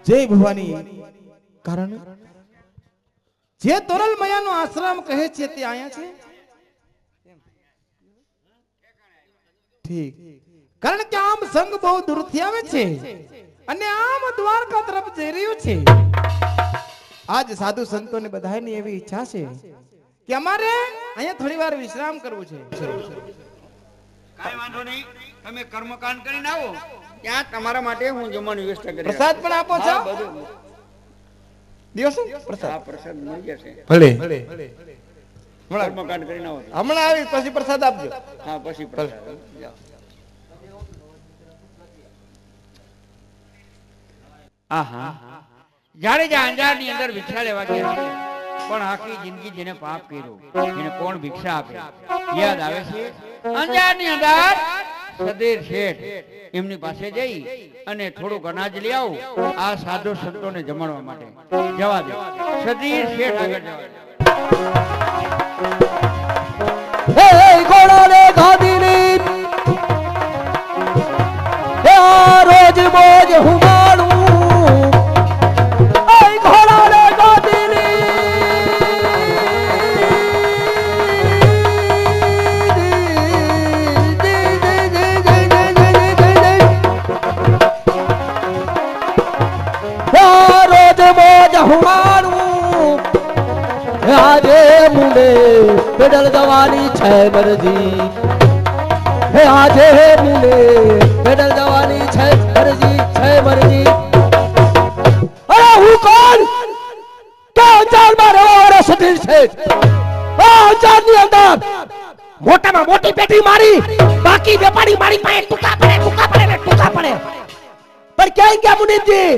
જય ભવાની કારણ જે તોરલ મયાનો આશ્રમ કહે છે તે આયા છે ઠીક કારણ કે આમ સંગ બહુ દૂરથી આવે છે અને આમ દ્વારકા તરફ જઈ રહ્યું છે આજ સાધુ સંતોને બધાની એવી ઈચ્છા છે કે અમારે અહીંયા થોડી વાર વિશ્રામ કરવું છે કાઈ વાંધો નહીં તમે કર્મકાંડ કરીને આવો ત્યાં તમારા માટે હું જમવાની વ્યવસ્થા કરી પ્રસાદ પણ આપો છો દિવસ પ્રસાદ આ પ્રસાદ મળી જશે ભલે કર્મકાંડ કરીને આવો હમણાં આવી પછી પ્રસાદ આપજો હા પછી પ્રસાદ જાઓ આહા જાડેજા અંજારની અંદર ભિક્ષા લેવા ગયા છે પણ આખી જિંદગી જેને પાપ કર્યો એને કોણ ભિક્ષા આપે યાદ આવે છે અંજારની અંદર સદેર શેઠ એમની પાસે જઈ અને થોડુંક અનાજ લઈ આવો આ સાધુ સંતોને જમાડવા માટે જવા દે સદેર શેઠ આગળ જવા દે હે ઘોડાને ગાદીની રોજ મોજ હુમાડું ઘોડાને ગાદીની રોજ મોજ હુમાડું આજે મુંડે પેડલ જવાની છે મરજી હે આજે મુંડે પેડલ જવાની છે મરજી અરે હું કોણ કે અંજાર માં રહેવા સતીર છે અંજાર ની અંદર મોટામાં મોટી પેટી મારી બાકી વેપારી મારી પાસે ટૂંકા પડે પણ ક્યાંય ગયા મુનિમજી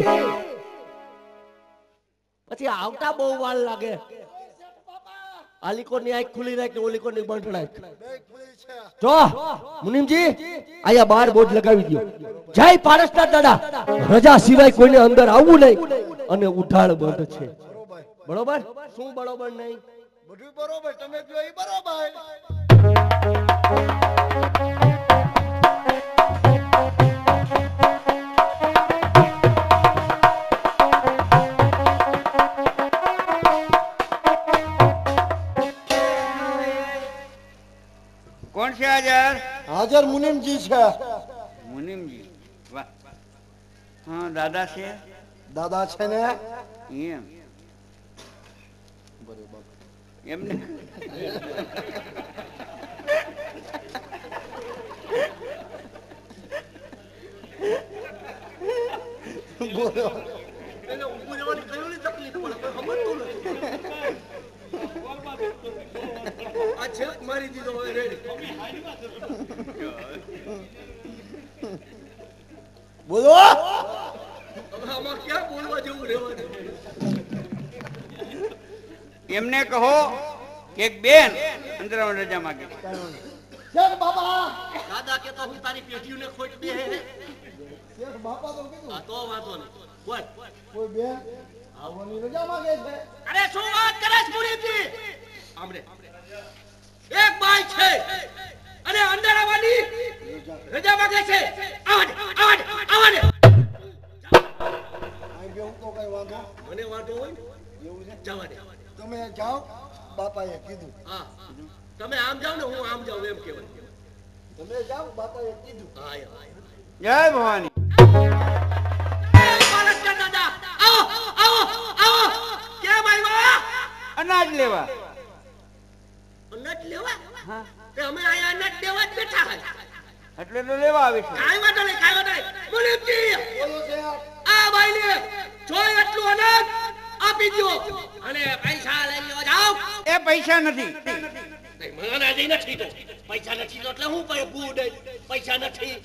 પછી આવતા બહુ વાર લાગે આલીકોની આંખ ખુલી રાખ ને ઓલીકોની બંધ રાખ જો મુનિમજી આયા બહાર બોર્ડ લગાવી દો જય પારસના દાદા રજા સિવાય કોઈને અંદર આવવું નહીં અને ઉઠાળ બંધ છે બરોબર શું બરોબર નહીં બધું બરોબર તમે કહો એ બરોબર કોણ છે હાજર હાજર મુનિમજી છે મુનિમજી વાહ હા દાદા છે દાદા છે ને એમ એમને બોલો મારી દીધો બોલો આમાં ક્યાં બોલવા જેવું રહેવાનું એમને કહો કે એક બેન અંદર રજા માંગે શેખ બાબા દાદા કે તો હું તારી પેટીઓને ખોટ દે હે શેખ બાપા તો કીધું આ તો વાંધો નહીં કોઈ બેન આવવાની રજા માંગે છે અરે શું વાત કરે છે મુનિમજી આમરે એક બાઈ છે અને અંદર આવવાની રજા માંગે છે આવડે આઈ બેહું તો કઈ વાંધો મને વાંધો હોય એવું છે જવા દે તમે જાઓ બાપાએ કીધું હા તમે આમ જાવ ને હું આમ જાઉં એમ કહેવાય તમે જાઓ બાપાએ કીધું હા જય ભવાની દાદા આવો કેમ આવ્યા અનાજ લેવા અનાજ લેવા હા તે અમે આયા અનાજ લેવા જ બેઠા હે એટલે તો લેવા આવી છે કાઈ વાંધો નહીં મુનિમજી બોલો છે આ ભાઈને જોઈ એટલું અનાજ આપી દો અને પૈસા લઈ લ્યો જાઓ એ પૈસા નથી મને જ નથી તો પૈસા નથી તો એટલે હું પૈસા નથી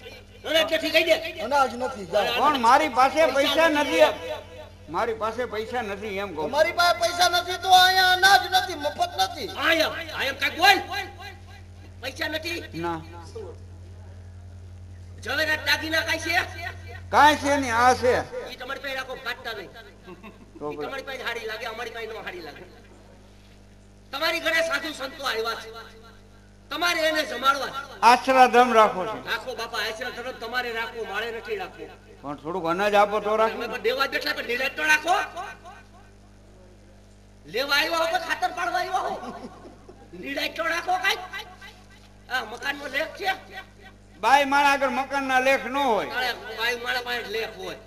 અનાજ નથી કહી દે અનાજ નથી જાઓ પણ મારી પાસે પૈસા નથી મારી પાસે પૈસા નથી એમ કહું તમારી પાસે પૈસા નથી તો અહીંયા અનાજ નથી મફત નથી આયમ કાઈ બોલ પૈસા નથી ના જવેરાત દાગીના કાઈ છે કાંઈ છે નહીં આ છે ઈ તમારી પાસે રાખો કાટતા નહીં ઈ તમારી પાસે હારી લાગે અમારી પાસે નો હારી લાગે તમારી ઘરે સાધુ સંતો આવ્યા છે તમારે એને જમાડવા આશ્રમ રાખો છે રાખો બાપા આશરા ધર્મ તમારે રાખવો માળે નથી રાખવો પણ થોડુંક અનાજ આપો તો રાખો તમે દેવા બેઠા પણ નિરાજ તો રાખો લેવા આવ્યા હો કે ખાતર પાડવા આવ્યા હો નિરાજ તો રાખો કાઈ આ મકાનનો લેખ છે બાઈ મારા આગળ મકાનના લેખ ન હોય બાઈ મારા પાસે લેખ હોય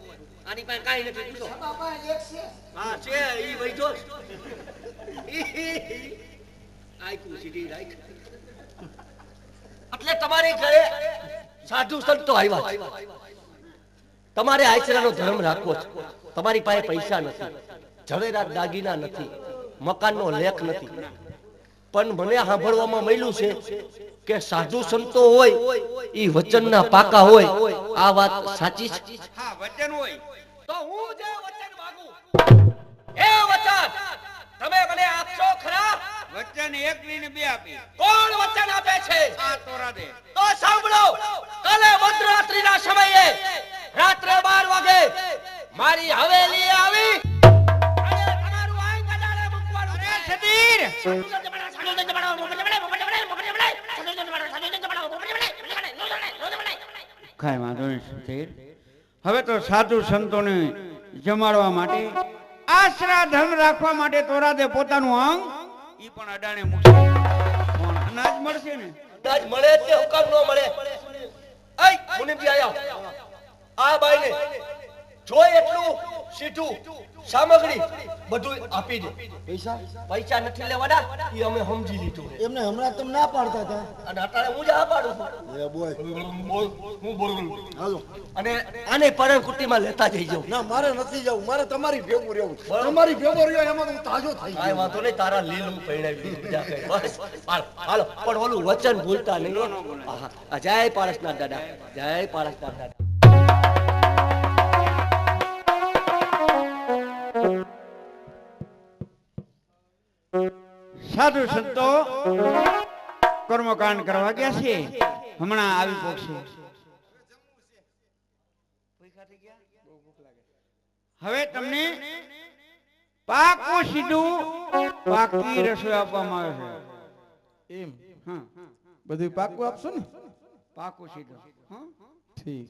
આની પાસે કાઈ નથી પૂછો બાપા એક છે હા છે ઈ વઈજો આઈકુ સીધી રાખ એટલે તમારે ઘરે સાધુ સંતો આવ્યા તમારે આચરાનો ધર્મ રાખવો છે તમારી પાસે પૈસા નથી ઝવેરાત દાગીના નથી મકાનનો લેખ નથી પણ મને સાંભળવામાં મળ્યું છે કે સાધુ સંતો હોય ઈ વચનના પાકા હોય આ વાત સાચી છે હા વચન હોય તો હું જે વચન માંગુ એ વચન તમે મને આપશો ખરા વચન એક લઈને બે આપી કોણ વચન આપે છે આ તોરા દે તો સાંભળો કાલે મધરાત્રિના સમયે રાત્રે 12 વાગે મારી હવેલી આવી અને તમારું આઈ ગડાડે મૂકવાનું છે સતીર કાંઈ વાંધો નહીં સતીર હવે તો સાધુ સંતોને જમાડવા માટે આશરા ધર્મ રાખવા માટે તોરા દે પોતાનું અંગ ઈ પણ અડાણે મૂકશે પણ અનાજ મળશે ને અનાજ મળે તે હુકમ નો મળે એય મુનિમજી આયા આ બાઈને જો એટલું સીધું સામગ્રી બધું આપી દે પૈસા નથી લેવાના ઈ અમે સમજી લીધું એમને હમણાં તમે ના પાડતા હતા અને અત્યારે હું જ આ પાડું છું એ બોય હું બોલ હાલો અને આને પરમ કુટીમાં લેતા જઈ જાવ ના મારે નથી જવું મારે તમારી ભેગું રહેવું તમારી ભેગું રહ્યો એમાં હું તાજો થઈ કાઈ વાંધો નહીં તારા લીલું પહેણાવી દીધું બીજા કઈ બસ હાલો પણ ઓલું વચન ભૂલતા નહીં હા જય પારસનાથ દાદા જય પારસનાથ દાદા સાધુ સંતો કર્મકાંડ કરવા ગયા છે હમણાં આવી પહોંચશે હવે તમને પાકું સીધું પાકી રસોઈ આપવામાં આવે છે એમ હા બધું પાકું આપશો ને પાકું સીધું હા ઠીક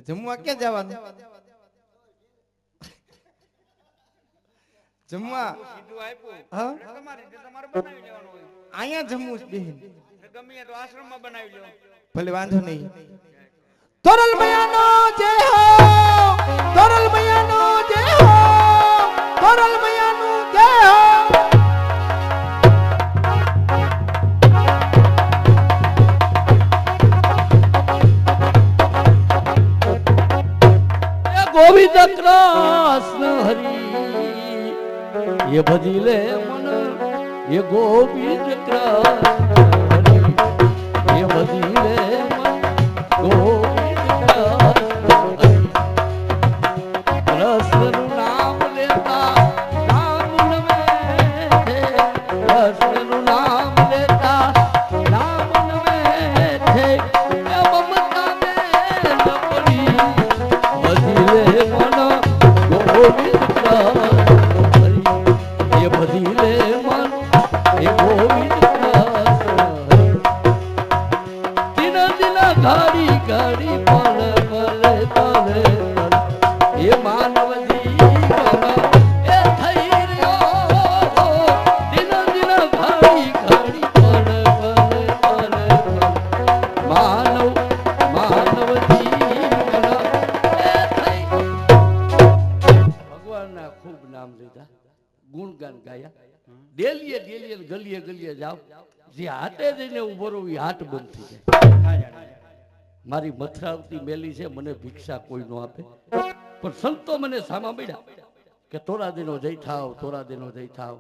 જમવા ક્યાં જવાનું જમવા સીધું આપ્યું હા તમારે તમારે બનાવી લેવાનું હોય અહીંયા જમવું છે બેન ગમે તો આશ્રમમાં બનાવી લો ભલે વાંધો નહીં તોરલ મયાનો જય હો તોરલ મયાનો જય હો તોરલ મયાનો જય હો ગોવિંદ કૃષ્ણ હરી ये बदले मन ये गोविंद कृष्ण ये बदले मन गोविंद कृष्ण नाम लेता नाम में कृष्ण नाम लेता नाम में थे ममता में न पड़ी बदले मन गोविंद बदले मन ये गोविंद दिन दिन घड़ी घड़ी पल पल तले ये मानव जीवन ए થઈ રહ્યો दिन दिन घड़ी घड़ी पल पल तले मानव मानव जीवन ए થઈ ભગવાનના ખૂબ નામ લીધા ગુણગાન ગાયા ડેલીએ ડેલીએ ગલીએ ગલીએ જાવ જે હાટે જઈને ઉભો રહું એ હાટ બંધ થઈ જાય મારી મથરાવતી મેલી છે મને ભિક્ષા કોઈ નો આપે પણ સંતો મને સામા મળ્યા કે તોરા દિનો જઈ થાવ તોરા દિનો જઈ થાવ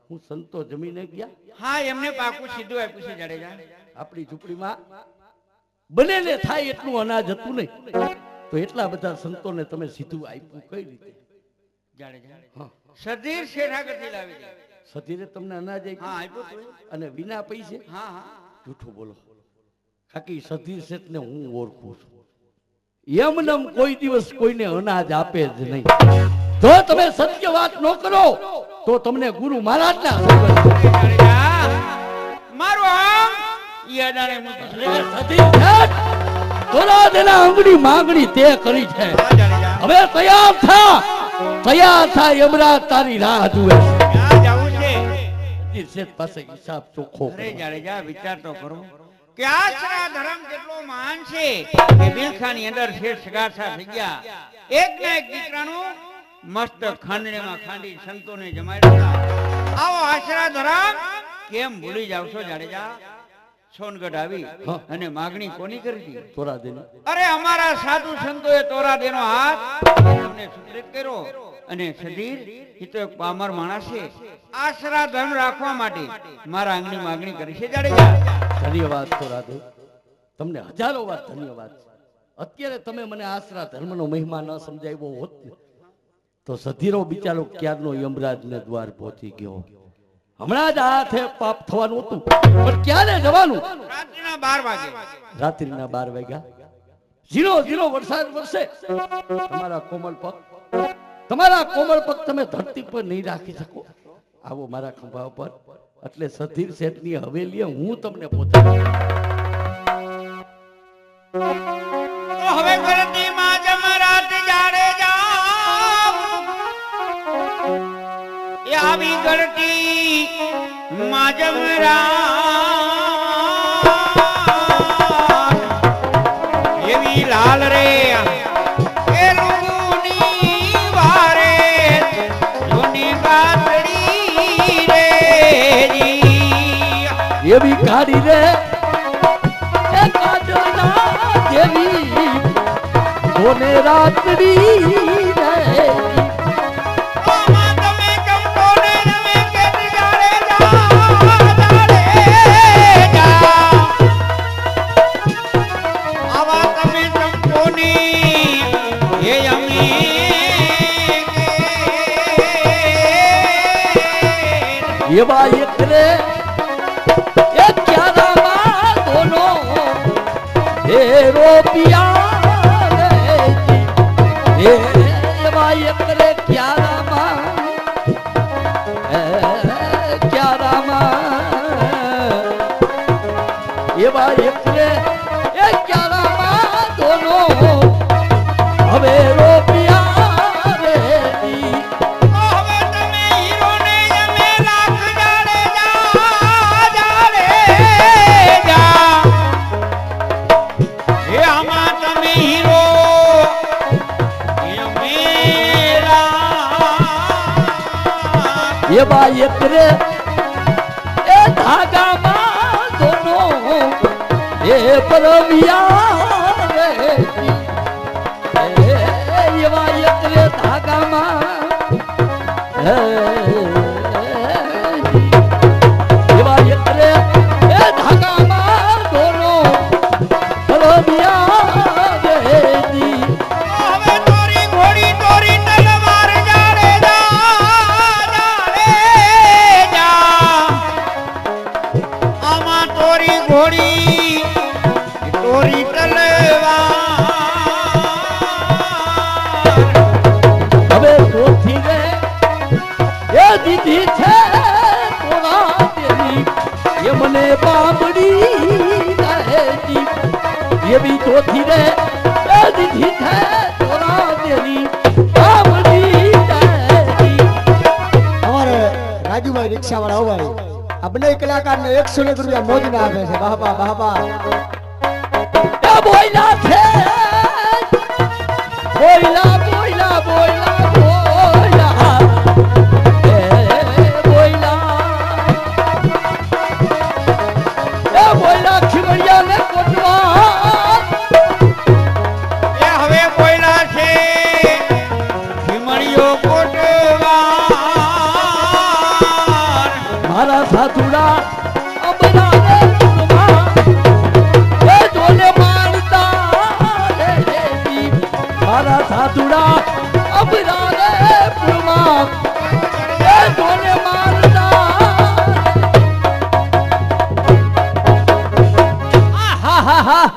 હું સંતો જમીને ગયા હા એમને પાકું સીધું આપ્યું છે જાડેજા આપણી ઝૂંપડીમાં બનેને થાય એટલું અનાજ હતું નહીં તો એટલા બધા સંતોને તમે સીધું આપ્યું કઈ રીતે જાડેજા હા સધીર શેઠાગઢથી લાવી દે સતીરે તમને અનાજ હા આપ્યું આપ્યું તું. અને વિના પૈસે હા હા જૂઠું બોલો ખાકી સતીર શેઠને હું ઓળખું છું એમનેમ કોઈ દિવસ કોઈને અનાજ આપે જ નહીં જો તમે સત્ય વાત ન કરો તો તમને ગુરુ મહારાજના જાડેજા મારું આમ અડાણે મૂકી છે. સતી શેઠ, તોરા દેના અંગની માંગણી તે કરી છે. હા, જાડેજા. હવે તૈયાર થા યમરાજ તારી રાહ જુએ છે. ક્યાં જાવું છે? સતી શેઠ પાસે હિસાબ ચોખ્ખો અરે કરો. જાડેજા, વિચાર તો કરો કે આશરા ધર્મ કેટલો મહાન છે કે બિલખાની અંદર શેઠ સગાસા થઈ ગયા. એક ના એક દીકરાનું મસ્ત ખાંડણીમાં ખાંડી સંતોને જમાડ્યા. આવો આશરા ધર્મ કેમ ભૂલી જાવ છો જાડેજા? સોનગઢ આવી હા. અને માગણી કોની કરી હતી? તોરા દેને અરે અમારા સાધુ સંતોએ તોરા દેનો હાથ તમને સુપ્રીત કર્યો. અને સધીર એ તો એક પામર માણસ છે. આશરા ધર્મ રાખવા માટે મારા આંગણી માગણી કરી છે જાડેજા. ધન્યવાદ તોરા દે, તમને હજારો વાર ધન્યવાદ. અત્યારે તમે મને આશરા ધર્મનો મહિમા ન સમજાવ્યો હોત ને, તો સધીરો બિચારો ક્યારનો યમરાજને દ્વાર પહોંચી ગયો. હમણાં જ હાથે પાપ થવાનું હતું, પણ ક્યારે જવાનું? રાત્રિના 12 વાગે. રાત્રિના 12 વાગ્યા. ઝીરો ઝીરો વરસાદ વરસે. તમારા કોમળ પગ તમે ધરતી પર નહીં રાખી શકો. આવો મારા ખંભા ઉપર. એટલે સધીર શેઠની હવેલીએ હું તમને પહોંચાડું. તો હવે ગળતીમાં જમરાત જાડેજા એ આવી ગળતી માં જમરાત એવી લાલ રે એ રૂની વારે જોની ગાતડી રે જી. એવી કાઢી રે એ કાઢના જેવી કોને રાત્રી રે. આમાં તમે ચંપો ને રમે કે જાડેજા, જાડેજા. આવા તમે ચંપો ની એ અમે એવા એક રે એ ક્યારામાં દોનો એ રોપિયા રે જી. એવા એક રે ક્યારામાં એવા એક રે એ ક્યારામાં દોનો હવે રોપિયા રે જી. હવે તમે હીરો ને અમે લાખ જાડેજા, જાડેજા. એ આમાં તમે હીરો એ અમે લાખ. એવા એક રે એ ધાગામાં દોનો એ પરવિયા રે જી. એવા એક રે ધાગામાં એવા એક રે એ ધાગામાં દોનો પરવિયા રે જી. હવે તોરી ઘોડી તોરી તલવાર જાડેજા, જાડેજા. આમાં તોરી ઘોડી તોરી તલવાર. હવે તોથી રે એ દીધી છે તોરા દેવી એ મને બાબડી રહેતી. એવી તોથી રે એ દીધી છે તોરા દેવી બાબડી રહેતી. અમારે રાજુભાઈ રિક્ષા વાળા હોય આ બંને કલાકારને 100 રૂપિયા મોજ ના આપે છે. બાબા બાબા એ બોયલા છે બોયલા બોયલા બોયલા બોયલા એ બોયલા એ બોયલા ખીમડિયા ને કોટવા. એ હવે બોયલા છે ખીમડીયો કોટવાર. મારા સાધુડા અબરા રે સુરમા એ જોને મારતા રે જી. મારા સાધુડા અબરા રે સુરમા એ જોને મારતા. આહાહાહા.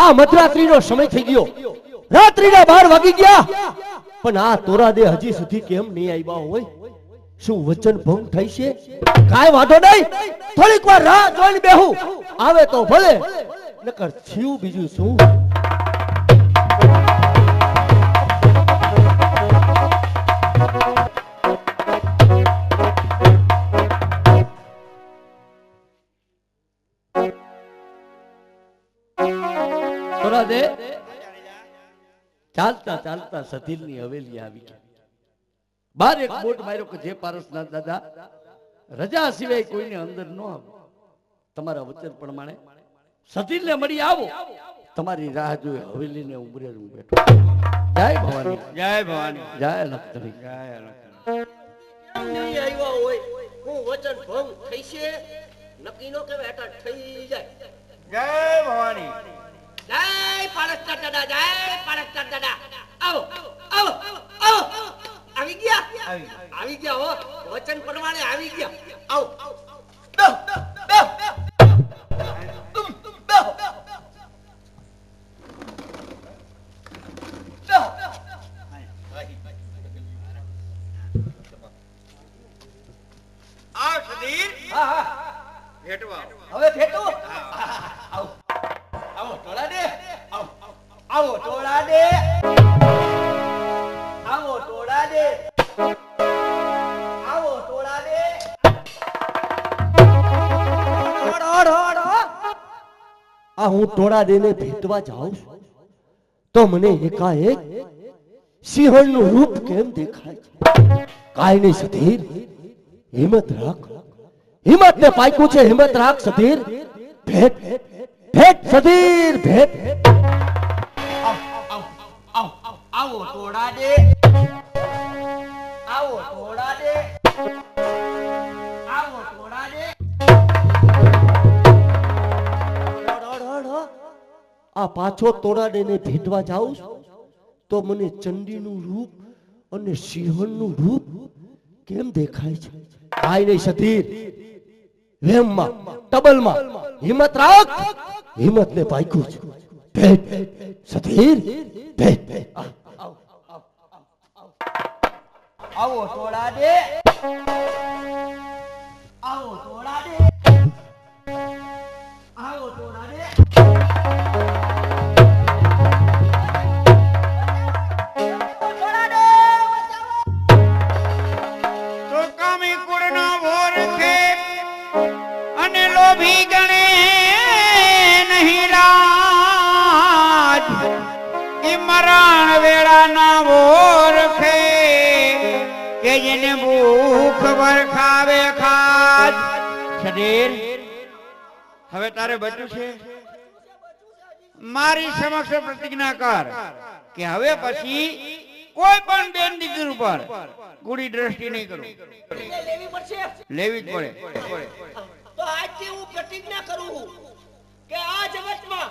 આ મધરાત્રીનો સમય થઈ ગયો. રાત્રિના 12 વાગી ગયા, પણ આ તોરાદે હજી સુધી કેમ નહીં આવ્યા હોય? શું વચન ભંગ થઈ છે? કાંઈ વાંધો નહીં, થોડીક વાર રાહ જોઈને બેહું. આવે તો ભલે નકર થયું બીજું શું થોડા દે ચાલતા ચાલતા સધીરની હવેલી આવી ગઈ બાર એક બોટ માર્યો કે જે પારસના દાદા રજા સિવાય કોઈને અંદર ન આવે તમારા વચન પ્રમાણે સધીરને મળી આવો તમારી રાહ જોઈ હવેલીને ઉમરે હું બેઠો જય ભવાની જય ભવાની જય લખતરી જય લખતરી. નહીં આવ્યા હોય હું વચન ભંગ થઈ છે નક્કી નો કે બેટા થઈ જાય જય ભવાની જય પારસના દાદા જય પારસના દાદા આવો આવો આવો આવી ગયા આવી ગયા હો વચન પ્રમાણે આવી ગયા આવો બેહો બેહો આવ સદીર હા હા ભેટવા હવે ભેટો આવો આવો ટોળા દે આવો આવો ટોળા દે આવો ટોળા દે આવો ટોળા દે આ હું ટોળા દેને ભેટવા જાઉં છું તો મને એકાએક સિંહણનું રૂપ કેમ દેખાય છે કાઈ નહીં સધીર હિંમત રાખ હિંમત ને પાક્યું છે હિંમત રાખ સધીર ભેટ ભેટ સધીર ભેટ આવો ટોળા દે આવો ટોળા દે આવો ટોળા દે આ પાછો ટોળા દેને ભેટવા જાઉં તો મને ચંડીનું રૂપ અને સિંહણનું રૂપ કેમ દેખાય છે કાઈ નહીં સધીર વેમમાં ટબલમાં હિંમત રાખ હિંમત ને પાક્યું છે ભેટ સધીર ભેટ આવો ટોળા દે આવો ટોળા દે આવો ટોળા દે તો કામી કુળનો ભોર છે અને લોભી ગણે નહીં રાજ એ મરણ વેળાના ભોર છે કે જેને ભૂખ વરખાવે ખાજ. સદીર હવે તારે બચ્યું છે મારી સમક્ષ પ્રતિજ્ઞા કર કે હવે પછી કોઈ પણ બેન દીકરી ઉપર ગુડી દ્રષ્ટિ નહીં કરું. લેવી જ પડે. તો આજથી હું પ્રતિજ્ઞા કરું છું કે આ જગતમાં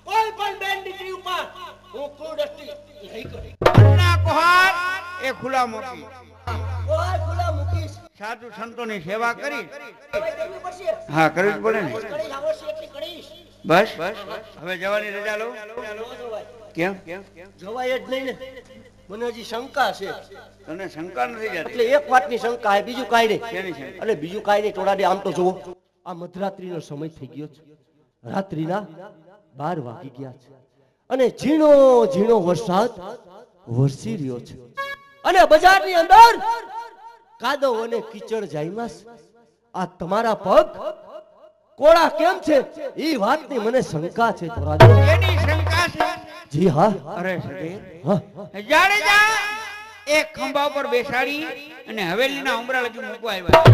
કોઈ પણ બેન દીકરી ઉપર હું કુદૃષ્ટિ નહીં કરું. અન્ના કુહાર એ ખુલ્લા મૂકી કોઈ ખુલ્લા મૂકીશ સાધુ સંતોની સેવા કરી. હવે કરવી પડશે. હા કરવી જ પડે ને. કરીશ આવશ્ય એટલી કરીશ. બસ હવે જવાની રજા લઉં. ન જવાય. કેમ જવાય જ નહીં ને મને હજી શંકા છે તને શંકા નથી જતી? એટલે એક વાતની શંકા છે બીજું કાંઈ શેની નહીં શંકા? અને બીજું કાંઈ નહીં ટોળાડે આમ તો જુઓ આ મધરાત્રિનો સમય થઈ ગયો છે રાત્રિના 12 વાગી ગયા છે અને ઝીણો ઝીણો વરસાદ વરસી રહ્યો છે અને બજારની અંદર કાદવ અને કીચડ જામ્યા છે. આ તમારા પગ કોળા કેમ છે એ વાતની મને શંકા છે ટોળાડે. એની શંકા છે? જી હા અરે સદીર હા જાડેજા એક ખંભા ઉપર બેસાડી અને હવેલીના ઉંબરા લગી મૂકવા આવ્યા.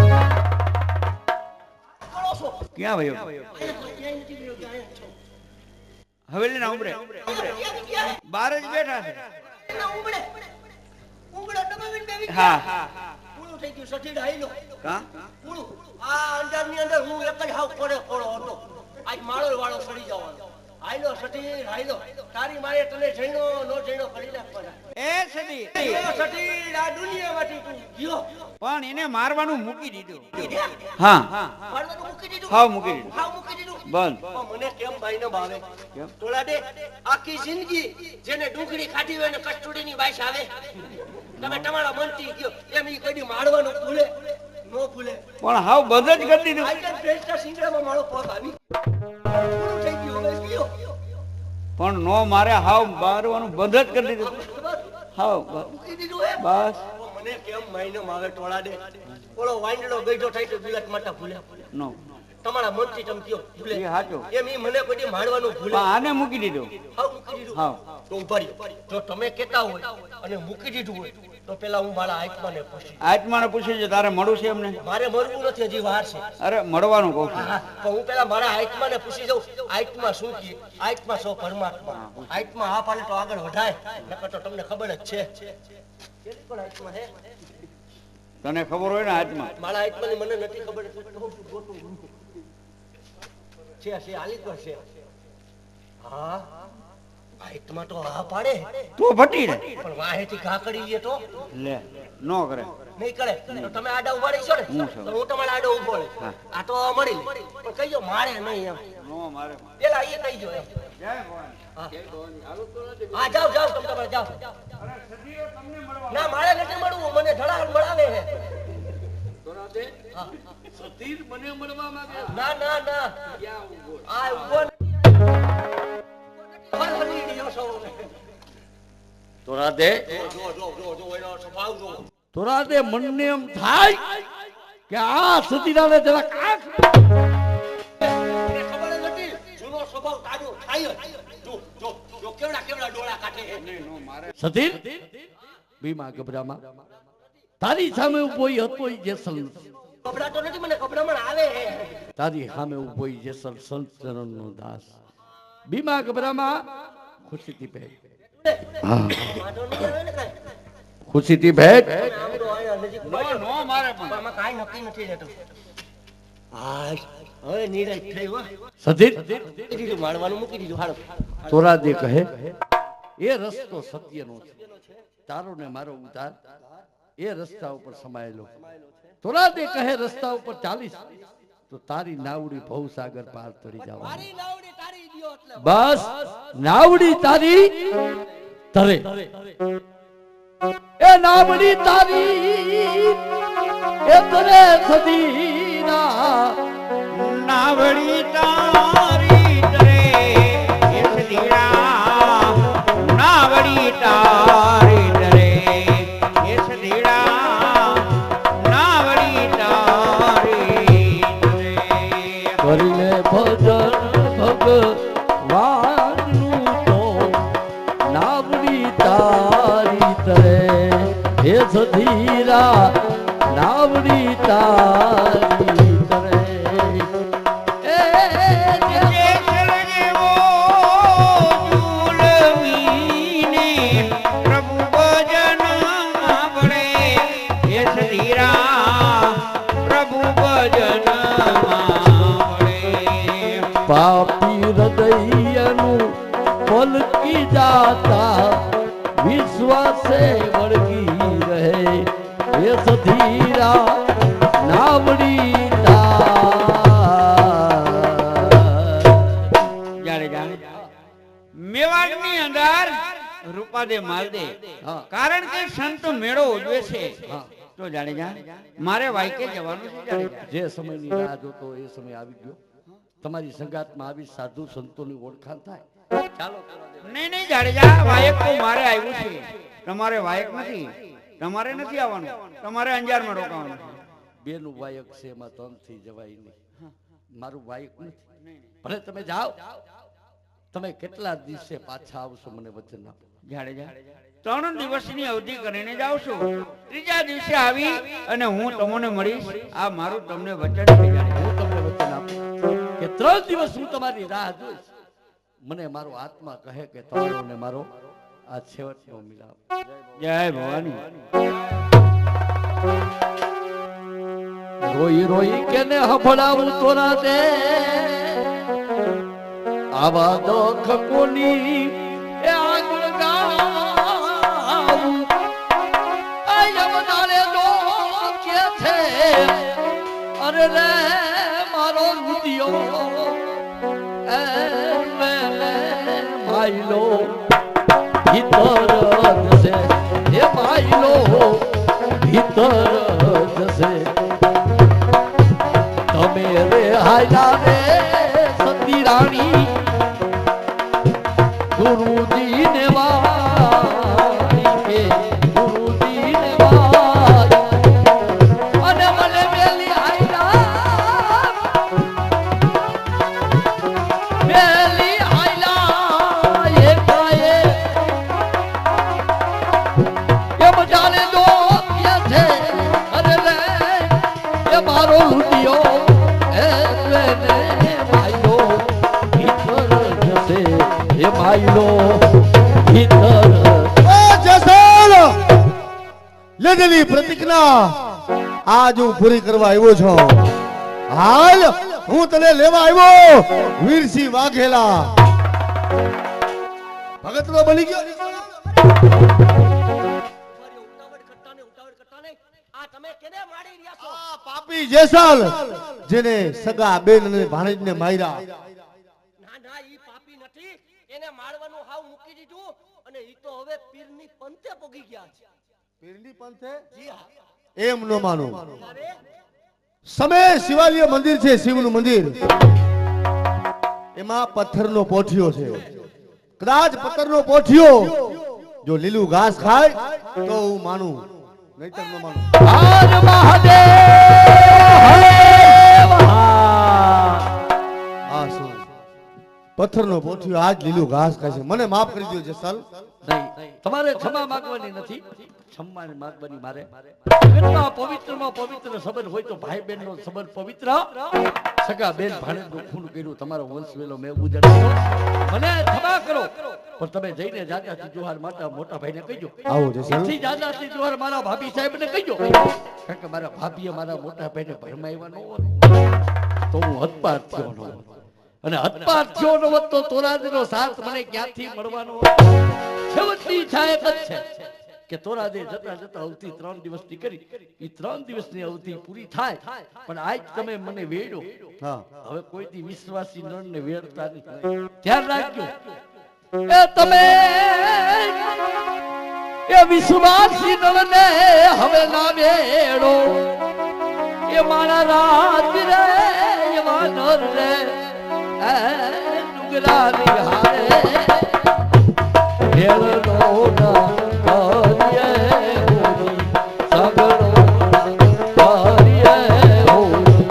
ક્યાં વયો? હવેલીના ઉંબરે બહાર જ બેઠા છે. હા પૂરું થઈ ગયું સઠીડ હાઈલો કા પૂરું આ અંજારની અંદર હું એક જ હાવ કોડે કોડો હતો આજ માળો વાળો સડી જવાનો હાઈલો સઠીડ હાઈલો તારી મારે તને જઈનો નો જઈનો કરી નાખવાના એ સદીર સઠીડ આ દુનિયામાંથી તું ગયો પણ એને મારવાનું મૂકી દીધું. હા મારવાનું મૂકી દીધું હાવ મૂકી દીધું. હાવ મૂકી દીધું બંધ. પણ મને કેમ ભાઈ ન ભાવે કેમ? તોલા દે આખી જિંદગી જેને ડુંગળી ખાધી હોય ને કસ્ટડીની બાઈસ આવે તમે તમારા મનથી ગયો એમ ઈ કદી મારવાનું ભૂલે નો ભૂલે પણ હાવ બંધ જ કરી દીધું. આઈ કેન પેસ્ટા સિંગડામાં મારો પગ આવી નો મારે હાવ મારવાનું બંધ જ કરી દીધું હાવ મૂકી દીધું હે? બસ મને કેમ મહિનો માવે ટોળા દે ઓલો વાંદડો ગઈઢો થાય તો બિલાટ માટા ભૂલે નો તમારા મનથી તમ કયો ભૂલે એ સાચું એમ ઈ મને કોઈ દી મારવાનું ભૂલે પણ આને મૂકી દીધું હાવ મૂકી દીધું હાવ તો ઉભા રહ્યો. જો તમે કહેતા હોય અને મૂકી દીધું હોય તો પેલા હું મારા આત્માને પૂછી આત્માને પૂછ્યું છે તારે મળવું છે એમને મારે મરવું નથી હજી વાર છે અરે મળવાનું કહું છું હા, તો હું પેલા મારા આત્માને પૂછી જાઉં આત્મા શું કહે આત્મા સો પરમાત્મા આત્મા હા પાડે તો આગળ વધાય નકર તો તમને ખબર જ છે કેટલી પણ આત્મા હે તને ખબર હોય ને આત્મા મારા આત્માની મને નથી ખબર એટલે કહું છું, ગોતું. છે આલી તો છે હા આત્મા તો હા પાડે તો ફટી રે પણ વાહેથી ઘા કરી લે તો લે નો કરે નહીં કરે તો તમે આડા ઉભા રહીશો ને હું છું. તો હું તમારા આડો ઉભો રહીશ આ તો મળી લે પણ કહીજો મારે નહીં એમ નો મારે પેલા એ કહીજો એમ જય ભવાની હા જાઓ જાઓ તમે તમારે જાઓ ના મારે નથી મળવું મને ધડાલ મળાવે છે હા. ના ના ના આ ઉભો હલી રહ્યો છો. તોરા દે જો એનો સ્વભાવ જો તોરા દે મનને એમ થાય કે આ સતીરાને જરા કાક મને ખબર જ નથી જૂનો સ્વભાવ તાજો થાય જ. જો કેવડા કેવડા ડોળા કાઢે સતીર બીમા ગભરામાં તારી સામે ઉભો હતો ઈ જેસલ ગભરાતો નથી મને ગભરામણ આવે હે તારી સામે ઉભો ઈ જેસલ સંતરણનો દાસ બીમા ગભરામાં ખુશીથી ભેટ વાંધો નહીં આવે ને કાંઈ. ખુશીથી ભેટ આમ તો અહીંયા નજીક નો નો મારે પણ આમાં કાંઈ નક્કી નથી રહેતું હાય હવે નિરાશ થઈ હો સતીર મૂકી દીધું મારવાનું મૂકી દીધું હાલો તોરા દે કહે એ રસ્તો સત્યનો છે તારો ને મારો ઉતાર એ રસ્તા ઉપર સમાયેલો તોરા દે કહે રસ્તા ઉપર ચાલીશ તો તારી નાવડી ભવસાગર પાર તરી જવા બસ નાવડી તારી તરે એ નાવડી તારી એ તરે સદીના નાવડી તારી તરે એ સદીડા નાવડી તારી તરે એ સદીડા નાવડી તારી તરે કરીને ભજન ભગવાનનું તો નાવડી તારી તરે હે સધીરા નાવડી તારી તરે એ જેસલ જેવો ઝૂલવીને પ્રભુ ભજન આપણે એ સદીરા પ્રભુ ભજન આપણે પાપી હૃદયનું પલકી જાતા વિશ્વાસે વળગી રહે એ સધીરા નાવડી મેવાડની અંદર રૂપાદે માલદે હા. કારણ કે સંત મેળો ઉજવે છે હા. તો જાડેજા મારે વાયકે જવાનું છે જાડેજા જે સમયની રાહ જોતો એ સમય આવી ગયો તમારી સંગાતમાં આવી સાધુ સંતોની ઓળખાણ થાય ચાલો નહીં નહીં જાડેજા વાયક તો મારે આવ્યું છે તમારે વાયક નથી તમારે નથી આવવાનું તમારે અંજારમાં રોકાવાનું છે બેનું વાયક છે એમાં તનથી જવાય નહીં મારું વાયક નથી ભલે તમે જાઓ તમે કેટલા દિવસે પાછા આવશો મને વચન આપો જાડેજા 3 દિવસની અવધિ કરીને જાઉં છું ત્રીજા દિવસે આવી અને હું તમને મળીશ આ મારું તમને વચન છે જાડેજા. હું તમને વચન આપું કે 3 દિવસ હું તમારી રાહ જોઈશ મને મારો આત્મા કહે કે તમારો ને મારો આ છેવટનો મિલાપ જય ભવાની રોઈ રોઈ કેને હફડાવું તોરા દે આવા દુઃખ કોની એ આગળ ગાવું આય વધારે કે છે અરે રે મારો રુદિયો એ માયલો ભીતર જશે એ માયલો ભીતર જશે તમે રે હાયલા રે સતી રાણી ગુરુ લીધેલી પ્રતિજ્ઞા આજ હું પૂરી કરવા આવ્યો છું. હાલ હું તને લેવા આવ્યો વીરસિંહ વાઘેલા. ભગતનો બની ગયો. આ પાપી જેસાલ જેને સગા બેન અને ભાણેજને માર્યા. ના ના ઈ પાપી નથી, એને મારવાનું હાવ મૂકી દીધું અને ઈ તો હવે પીરની પંથે પોગી ગયા છે. પીરની પંથે? જી હા. એમ ન માનું. સમે શિવાલય મંદિર છે, શિવનું મંદિર. એમાં પથ્થરનો પોઠિયો છે. કદાચ પથ્થરનો પોઠિયો જો લીલું ઘાસ ખાય તો હું માનું, નહીતર ન માનું. હર મહાદેવ. આ શું પથ્થરનો પોઠિયો આજ લીલું ઘાસ ખાય છે? મને માફ કરી દો જેસાલ. નહીં, તમારે ક્ષમા માંગવાની નથી, ક્ષમા માંગવાની મારે. જગતમાં પવિત્રમાં પવિત્ર સંબંધ હોય તો ભાઈ બહેનનો સંબંધ પવિત્ર. સગા બેન ભાણેજનું ખૂન કર્યું, તમારો વંશ વેલો મેં ઉજાડ્યો. મને ક્ષમા કરો, પણ તમે જઈને જાજાથી જોહાર મોટા ભાઈને કહીજો. આવો જેસાલ. એથી જાજાથી જોહાર મારા ભાભી સાહેબને કહીજો, કારણ કે મારા ભાભીએ મારા મોટા ભાઈને ભરમાવ્યા ન હોત તો હું હતપાત થયો ન હોત. અને હતપાત થયો ન હોત તો તોરાજીનો સાથ મને ક્યાંથી મળવાનો? છેવટની ઈચ્છા એક જ છે કે તોરાજી જતા જતા અવધિ 3 દિવસની કરી, એ 3 દિવસની અવધિ પૂરી થાય. પણ આજ તમે મને વેડ્યો, હા, હવે કોઈથી વિશ્વાસી નરને વેડતા નહીં. ધ્યાન રાખજો, એ તમે એ વિશ્વાસી નરને હવે ના વેડો. એ મારા રાજ રે એવા નર રે ડુંગરાની હારે ભેળનો ના કરીએ હોરી, સગડો કરીએ હોરી.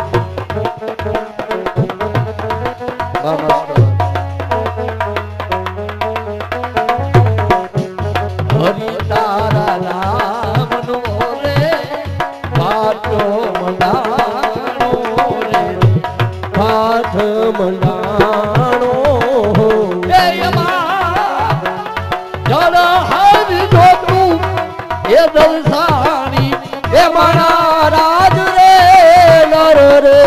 હરિ તારા નામનો રે પાટો મંડાણો રે, હાથ મંડાણો એ એમાં જળ હરિ જોતું એ દલસાણી. એ મારા રાજ રે નર રે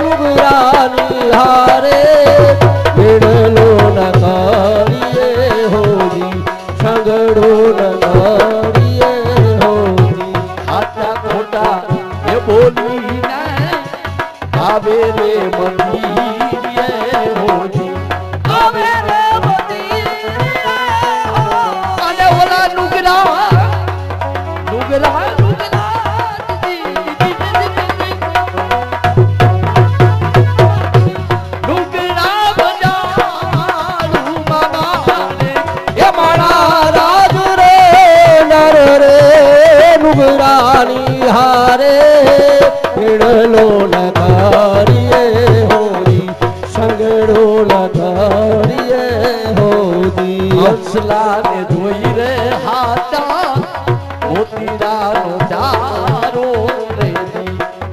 રુગરાની હારે મેળલો ન કરીએ હોરી, સગડો ન કરીએ હોરી. આટલા ખોટા એ બોલીને આવે રે મંદિરે હોરી, આવે રે મંદિરે. અને ઓલા નુગરા નુગરા નુગરા નુગરા બજારું બાબાને. એ મારા રાજ રે નર રે નુગરાની હારે મેળલો ન કરીએ હોરી, સગડો ન કરીએ હોરી. હંસલાને જોઈ રે હાચા મોતીડાનો ચારો રે,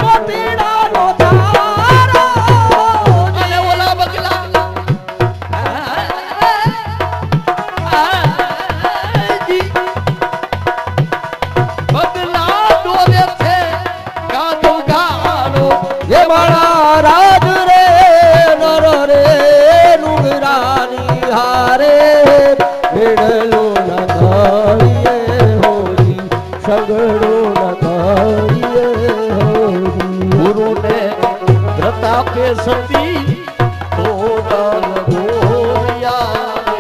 મોતીડાનો ચારો. અને ઓલા બગલા બગલા ડોલે છે ગાડો ગાડો. એ મારા રાજ રે નર રે નુગરાની હારે મેળલો ન કરીએ હોરી, સગડો ન કરીએ હોરી. ગુરુને પ્રતાપે સતી તોરલ ગોરિયા રે.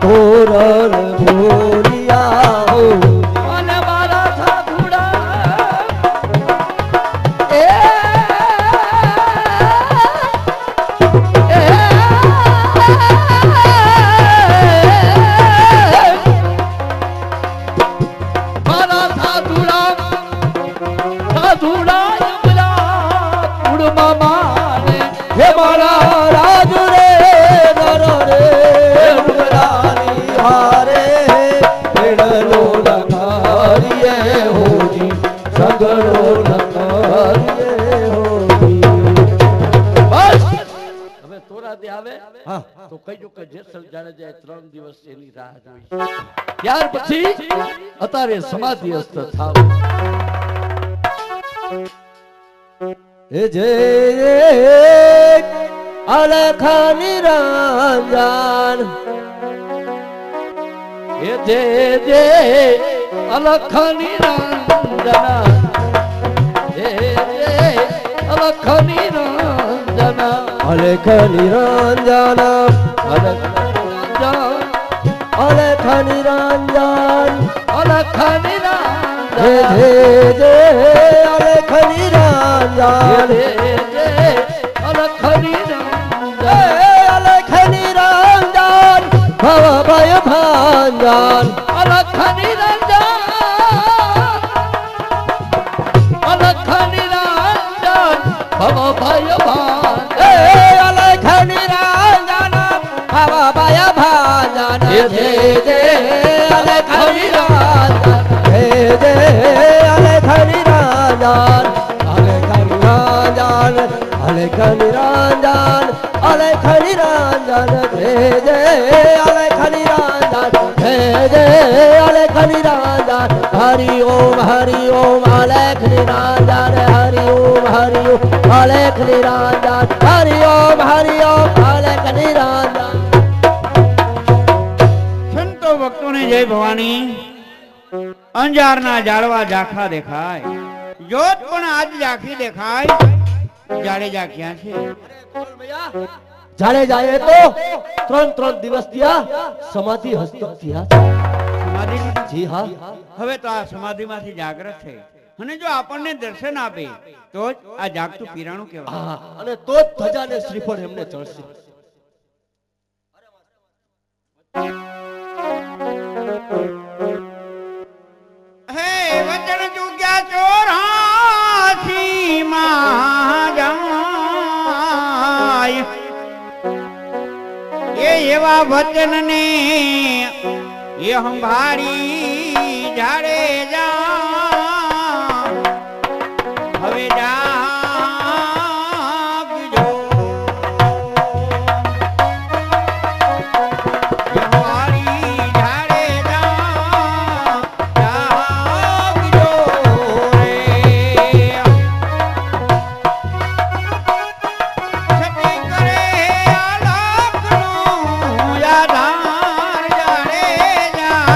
તોરલ ગોરિયા હોરી. અને મારા સાધુડા એ મારા સાધુડા સાધુડા યમલા કુળમાં મારે. હે મારા રાજ રે નર રે રુગરાની હારે મેળલો ન કરીએ હોરી, સગડો ન કરીએ હોરી. બસ હવે થોરાદે આવે હા તો કહીજો કે જેસલ જાડેજાએ 3 દિવસ એની રાહ જોઈ ત્યાર પછી અત્યારે સમાધિસ્થ થાવ એ જે અલખ નિરંજન એ જે અલખ નિરંજન એ અલખ નિરંજન અલખ નિરંજન અલખ અલખ નિરંજન અલખ હે નિરંજન જે અલખ નિરંજન અલખ નિરંજન અલખ નિરંજન ભવ ભય ભાંજન અલખ નિરંજન અલખ નિરંજન ભવ ભય ભાન એ અલખ નિરંજન ભવ ભય ભાંજન હે જે અલખ નિરંજન હે જે અલખ નિરંજન અલખ નિરંજન અલખ નિરંજન અલખ નિરંજન હે જે અલખ નિરંજન હે જે અલખ નિરંજન હરિ ઓમ અલખ નિરંજન હરિ ઓમ અલખ નિરંજન હરિ ઓમ અલખ નિરંજન સંતો ભક્તોને જય ભવાની અંજારના ઝાડવા ઝાંખા દેખાય જોત પણ આજ ઝાંખી દેખાય જાડેજા ક્યાં છે જાડે જાય તો 3 દિવસ થયા સમાધિ હસ્તક થયા સમાધિ લીધી? જી હા હવે તો આ સમાધિમાંથી જાગ્રત છે અને જો આપણને દર્શન આપે તો જ આ જાગતું પીરાણું કહેવાય હા અને તો જ ધજાને શ્રીફળ એમને ચડશે હે વચન ચૂક્યા 84 માં જાય એ એવા વચનને એ સંભાળી જાડે જા હવે જાગજો એ સંભાળી જાડે જા જાગજો રે છતી કરે આલાપનું યાદાર જાડે જા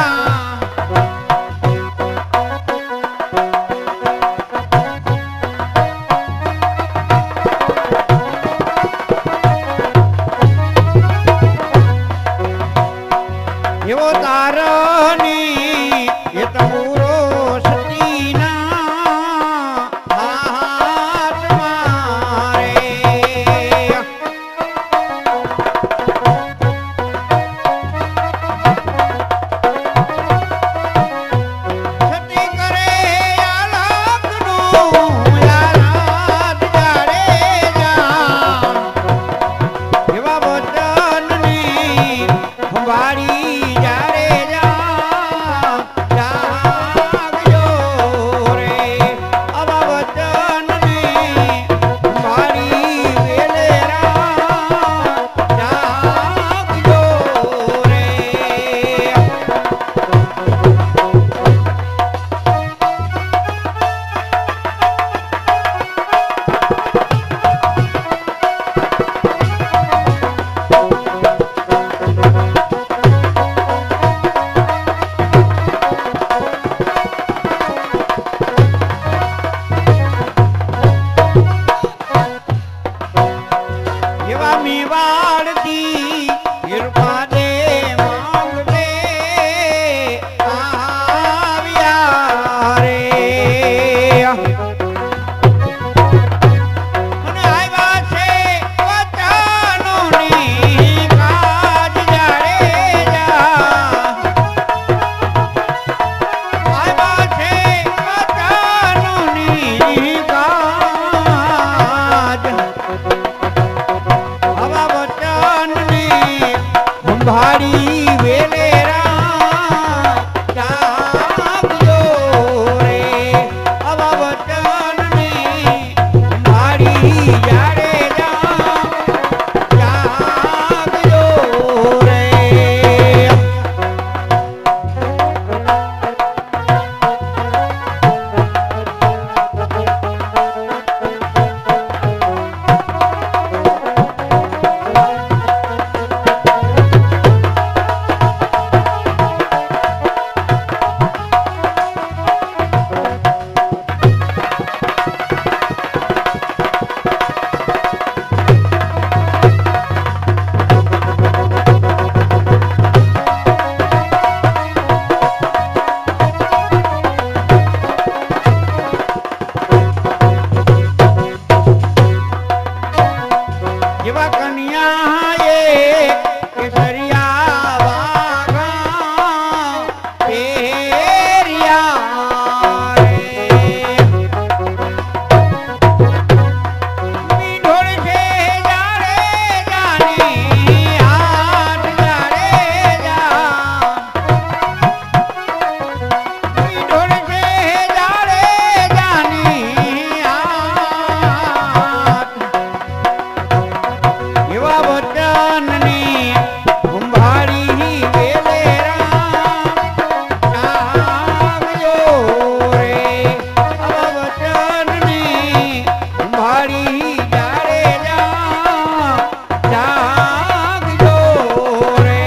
એવો તારની એ તમુરો સતીના હાથ મારે સતી કરે આલાપનું યાદ જાડે જા એવા વચનની સંભાળી જાડે જા જાગજો રે આવા વચનની સંભાળી વેલેરા જાગજો રે એવા મેવાડથી હિરપા દે માંગલે આવ્યા રે અને આવ્યા છે વચનોની કાજ જાડે જા આવ્યા છે વચનોની કાજ આવા વચનની સંભાળી વેલેરા જાગજો રે આવા વચનની સંભાળી જાડે જા જેવા કન્યા એ કેસરિયા વાઘા પહેર્યા રે. મીઠોળ છે જાડે જાની હાથ જાડે જા. મીઠોળ છે જાડે જાની હાથ. એવા વચનની કુંભારી વેલેરા જાગજો રે. આવા વચનની કુંભારી જાડેજા જાગજો રે.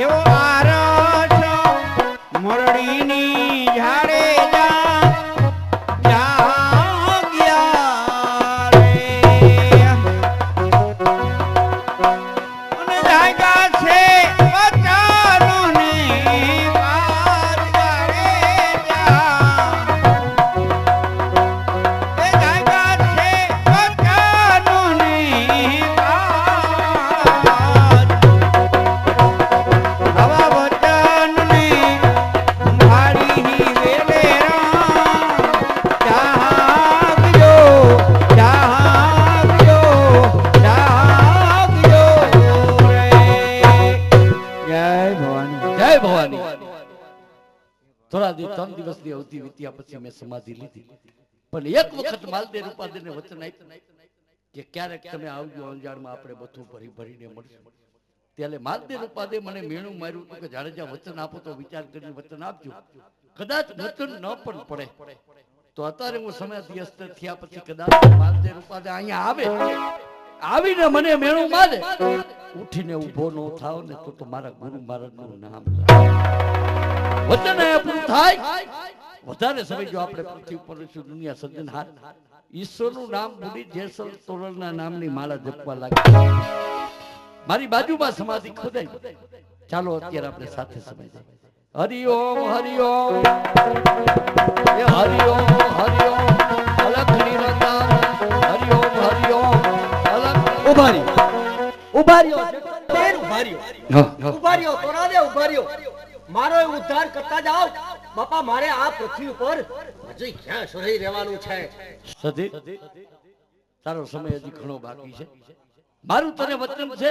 એવો આરસ મોરડીની ઝાડેજા જાગ્યા રે. અને જાગ્યા છે વચનોની વાત જાડેજા. એ જાગ્યા છે વચનોની વાત. આવા વચનની કુંભારી વેલેરા જાગજો જાગજો જાગજો રે. જય ભવાની. જય ભવાની. થોડા 3 દિવસની અવધિ વીત્યા પછી મેં સમાધિ લીધી, પણ એક વખત માલદેવ રૂપાદેવને વચન આપ્યું કે ક્યારેક તમે આવજો અંજારમાં, આપણે બધું ભરી ભરીને મળશું. ત્યારે માલદેવ રૂપાદેવ મને મેણું માર્યું હતું કે જાડેજા વચન આપો તો વિચાર કરીને વચન આપજો. કદાચ વચન ન પણ પડે તો અત્યારે હું સમાધિસ્થ થયા પછી કદાચ માલદેવ રૂપાદેવ અહીંયા આવે, આવીને મને મેણું મારે, ઉઠીને ઊભો ન થાવ ને તો મારા ગુરુ મહારાજનું નામ લો. વચન એ પૂરું થાય. વધારે સમય જો આપણે પૃથ્વી પર રહીશું, દુનિયા સર્જનહાર ઈશ્વરનું નામ ભૂલી જેસલ તોરલના નામની માળા જપવા લાગે. મારી બાજુમાં સમાધિ ખોદાઈ. ચાલો અત્યારે આપણે સાથે સમય જાય. હરિઓમ હરિઓમ એ હરિઓમ હરિઓમ અલખ નિરંતર હરિઓમ હરિઓમ અલખ. ઉભા રહ્યો, ઉભા રહ્યો, બેન ઉભા રહ્યો, ઉભા રહ્યો, તોરાદે ઉભા રહ્યો. મારો એ ઉદ્ધાર કરતા જાઓ બાપા. મારે આ પૃથ્વી ઉપર હજી ક્યાં સુધી રહેવાનું છે? સધી તારો સમય હજી ઘણો બાકી છે. મારું તને વચન છે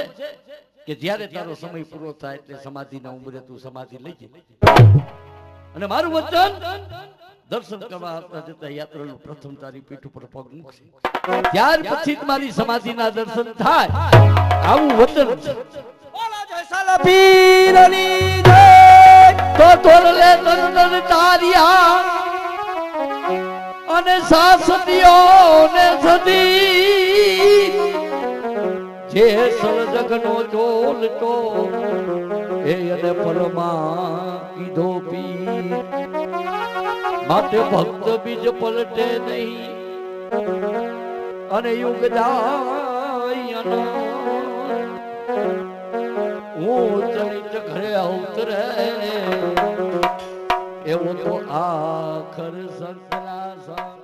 કે જ્યારે તારો સમય પૂરો થાય એટલે સમાધિના ઉંમરે તું સમાધિ લઈ જાય. અને મારું વચન દર્શન કરવા આવતા જતા યાત્રાળુ પ્રથમ તારી પીઠ ઉપર પગ મૂકશે, ત્યાર પછી જ મારી સમાધિના દર્શન થાય. આવું વચન છે. પીરની જય. તો તોરલે તરતર તાર્યા અને સાસદીઓ ને સદી જે સળજગનો ચોલટો એ અને પરમાં કીધો પી. માટે ભક્ત બીજ પલટે નહીં અને યુગ જાય હું ચલિત ઘરે અવતરે એવો તો આખર સંતના સંગ.